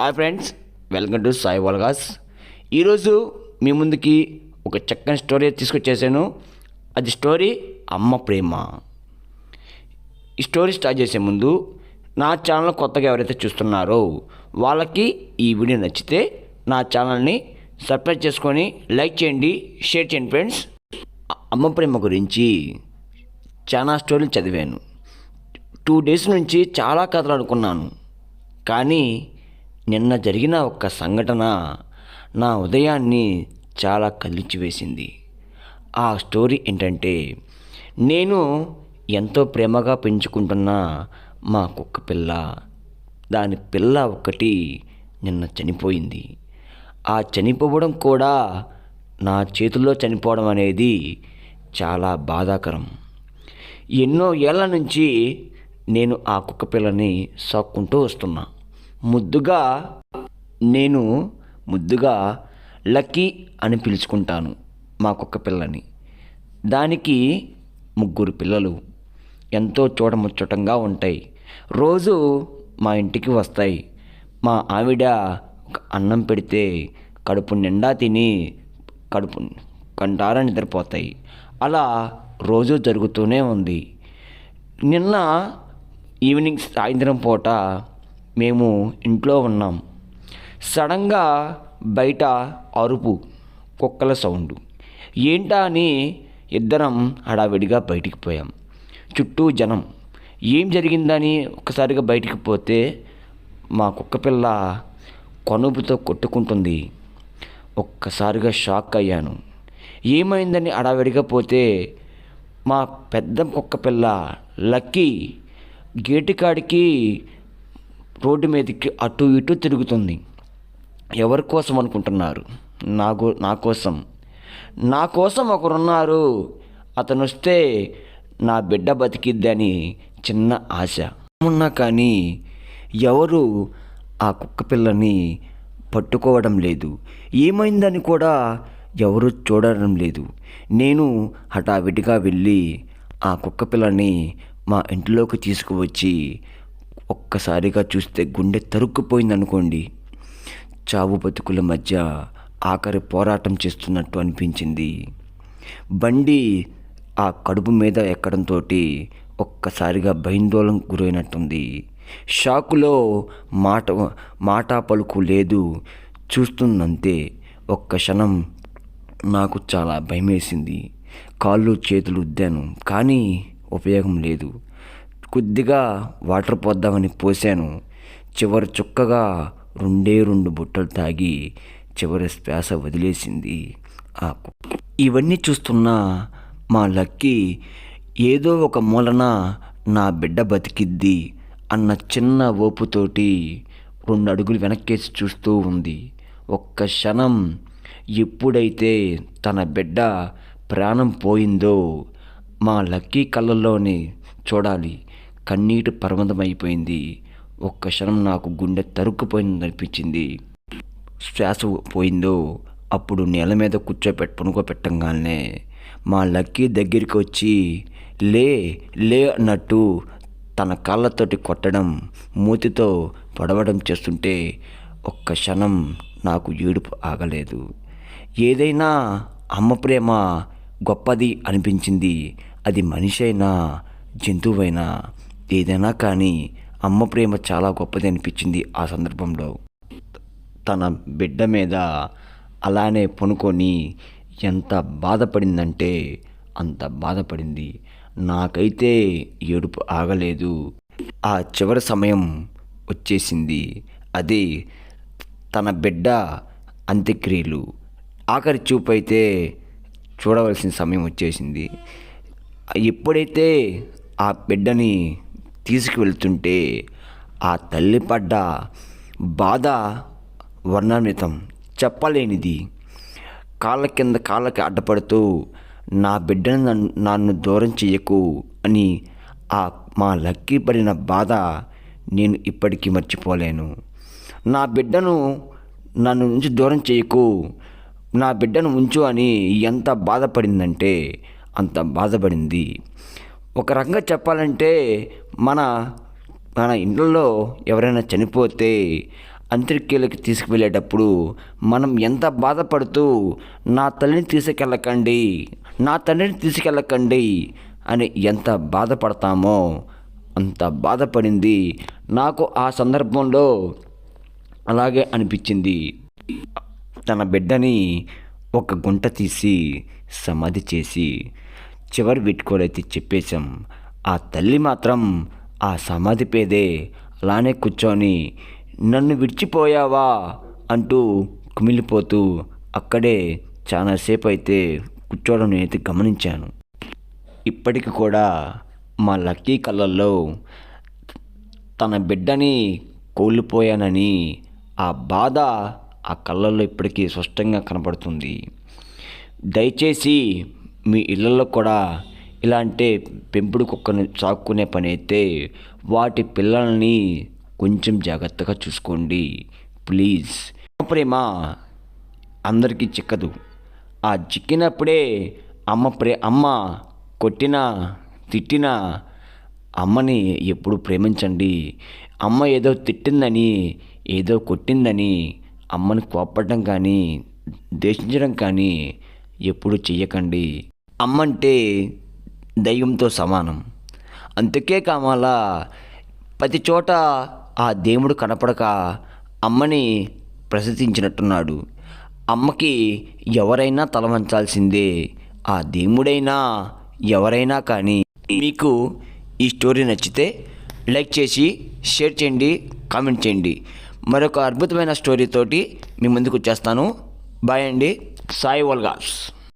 Hi friends, welcome to Sai వల్గాస్. ఈరోజు మీ ముందుకి ఒక చక్కని స్టోరీ తీసుకొచ్చేసాను. అది స్టోరీ అమ్మ ప్రేమ. ఈ స్టోరీ స్టార్ట్ చేసే ముందు నా ఛానల్ కొత్తగా ఎవరైతే చూస్తున్నారో వాళ్ళకి ఈ వీడియో నచ్చితే నా ఛానల్ని సబ్స్క్రైబ్ చేసుకొని లైక్ చేయండి, షేర్ చేయండి. ఫ్రెండ్స్, అమ్మ ప్రేమ గురించి చాలా స్టోరీలు చదివాను. 2 days నుంచి చాలా కథలు అనుకున్నాను, కానీ నిన్న జరిగిన ఒక్క సంఘటన నా ఉదయాన్ని చాలా కదిలించివేసింది. ఆ స్టోరీ ఏంటంటే, నేను ఎంతో ప్రేమగా పెంచుకుంటున్న మా కుక్క పిల్ల, దాని పిల్ల ఒక్కటి నిన్న చనిపోయింది. ఆ చనిపోవడం కూడా నా చేతుల్లో చనిపోవడం అనేది చాలా బాధాకరం. ఎన్నో ఏళ్ల నుంచి నేను ఆ కుక్క పిల్లని సాక్కుంటూ వస్తున్నా. ముద్దుగా లక్కీ అని పిలుచుకుంటాను మా కుక్క పిల్లని. దానికి 3 పిల్లలు ఎంతో చూడముచ్చటంగా ఉంటాయి. రోజు మా ఇంటికి వస్తాయి. మా ఆవిడ అన్నం పెడితే కడుపు నిండా తిని కడుపు కంటారా నిద్రపోతాయి. అలా రోజు జరుగుతూనే ఉంది. నిన్న ఈవినింగ్ సాయంత్రం పూట మేము ఇంట్లో ఉన్నాం. సడన్గా బయట అరుపు, కుక్కల సౌండ్. ఏంటా అని ఇద్దరం హడావిడిగా బయటికి పోయాం. చుట్టూ జనం. ఏం జరిగిందని ఒక్కసారిగా బయటికి పోతే మా కుక్క పిల్ల కనుపుతో కొట్టుకుంటుంది. ఒక్కసారిగా షాక్ అయ్యాను. ఏమైందని హడావిడిగా పోతే మా పెద్ద కుక్క పిల్ల లక్కీ గేటు కాడికి రోడ్డు మీదకి అటు ఇటు తిరుగుతుంది. ఎవరి కోసం అనుకుంటున్నారు? నా కోసం ఒకరున్నారు. అతను వస్తే నా బిడ్డ బతికిద్దని చిన్న ఆశ ఉన్నా, కానీ ఎవరు ఆ కుక్క పిల్లని పట్టుకోవడం లేదు. ఏమైందని కూడా ఎవరు చూడడం లేదు. నేను హఠావిడిగా వెళ్ళి ఆ కుక్క పిల్లని మా ఇంట్లోకి తీసుకువచ్చి ఒక్కసారిగా చూస్తే గుండె తరుక్కుపోయిందనుకోండి. చావు బతుకుల మధ్య ఆఖరి పోరాటం చేస్తున్నట్టు అనిపించింది. బండి ఆ కడుపు మీద ఎక్కడంతో ఒక్కసారిగా భయాందోళన గురైనట్టుంది. షాకులో మాట పలుకు లేదు. చూస్తుందంతే. ఒక్క క్షణం నాకు చాలా భయమేసింది. కాళ్ళు చేతులు ఉద్దాను, కానీ ఉపయోగం లేదు. కొద్దిగా వాటర్ పోద్దామని పోసాను. చివరి చుక్కగా 2 బుట్టలు తాగి చివరి శ్వాస వదిలేసింది. ఇవన్నీ చూస్తున్న మా లక్కీ ఏదో ఒక మూలన నా బిడ్డ బతికిద్ది అన్న చిన్న ఓపుతోటి 2 అడుగులు వెనక్కేసి చూస్తూ ఉంది. ఒక్క క్షణం ఎప్పుడైతే తన బిడ్డ ప్రాణం పోయిందో మా లక్కీ కళ్ళల్లోని చూడాలి. కన్నీటి పర్వతమైపోయింది. ఒక్క క్షణం నాకు గుండె తరుక్కుపోయింది అనిపించింది. శ్వాస పోయిందో అప్పుడు నేల మీద పనుకోబెట్టంగానే మా లక్కీ దగ్గరికి వచ్చి లే లే అన్నట్టు తన కాళ్ళతోటి కొట్టడం, మూతితో పొడవడం చేస్తుంటే ఒక్క క్షణం నాకు ఏడుపు ఆగలేదు. ఏదైనా అమ్మ ప్రేమ గొప్పది అనిపించింది. అది మనిషి అయినా జంతువైనా ఏదైనా కానీ అమ్మ ప్రేమ చాలా గొప్పది అనిపించింది. ఆ సందర్భంలో తన బిడ్డ మీద అలానే పనుకొని ఎంత బాధపడిందంటే అంత బాధపడింది. నాకైతే ఏడుపు ఆగలేదు. ఆ చివరి సమయం వచ్చేసింది. అదే తన బిడ్డ అంత్యక్రియలు. ఆఖరి చూపు అయితే చూడవలసిన సమయం వచ్చేసింది. ఎప్పుడైతే ఆ బిడ్డని తీసుకువెళ్తుంటే ఆ తల్లి పడ్డ బాధ వర్ణాన్వితం, చెప్పలేనిది. కాళ్ళకి అడ్డపడుతూ నా బిడ్డను నన్ను దూరం చెయ్యకు అని మా లక్కీ పడిన బాధ నేను ఇప్పటికీ మర్చిపోలేను. నా బిడ్డను నన్ను నుంచి దూరం చేయకు, నా బిడ్డను ఉంచు అని ఎంత బాధపడిందంటే అంత బాధపడింది. ఒక రకంగా చెప్పాలంటే మన మన ఇళ్ళల్లో ఎవరైనా చనిపోతే అంత్యక్రియలకు తీసుకువెళ్ళేటప్పుడు మనం ఎంత బాధపడుతూ నా తల్లిని తీసుకెళ్ళకండి, నా తండ్రిని తీసుకెళ్ళకండి అని ఎంత బాధపడతామో అంత బాధపడింది నాకు ఆ సందర్భంలో. అలాగే అనిపించింది. తన బిడ్డని ఒక గుంట తీసి సమాధి చేసి చివరి వీడ్కోలైతే చెప్పేశాం. ఆ తల్లి మాత్రం ఆ సమాధి పేదే అలానే కూర్చొని నన్ను విడిచిపోయావా అంటూ కుమిలిపోతూ అక్కడే చాలాసేపు అయితే కూర్చోవడం నేనైతే గమనించాను. ఇప్పటికి కూడా మా లక్కీ కళ్ళల్లో తన బిడ్డని కోల్పోయానని ఆ బాధ ఆ కళ్ళల్లో ఇప్పటికీ స్పష్టంగా కనపడుతుంది. దయచేసి మీ ఇళ్ళల్లో కూడా ఇలాంటి పెంపుడు కుక్కని సాక్కునే పని అయితే వాటి పిల్లల్ని కొంచెం జాగ్రత్తగా చూసుకోండి ప్లీజ్. ప్రేమ అందరికీ చిక్కదు. ఆ చిక్కినప్పుడే అమ్మ కొట్టినా తిట్టినా అమ్మని ఎప్పుడు ప్రేమించండి. అమ్మ ఏదో తిట్టిందని ఏదో కొట్టిందని అమ్మని కోప్పడడం కానీ ద్వేషించడం కానీ ఎప్పుడు చెయ్యకండి. అమ్మంటే దైవంతో సమానం. అందుకే కావాలా ప్రతి చోట ఆ దేవుడు కనపడక అమ్మని ప్రశంసించినట్టున్నాడు. అమ్మకి ఎవరైనా తల వంచాల్సిందే, ఆ దేవుడైనా ఎవరైనా కానీ. మీకు ఈ స్టోరీ నచ్చితే లైక్ చేసి షేర్ చేయండి, కామెంట్ చేయండి. మరొక అద్భుతమైన స్టోరీతోటి మీ ముందుకు వచ్చేస్తాను. బాయ్ అండి. సాయి వల్గాస్.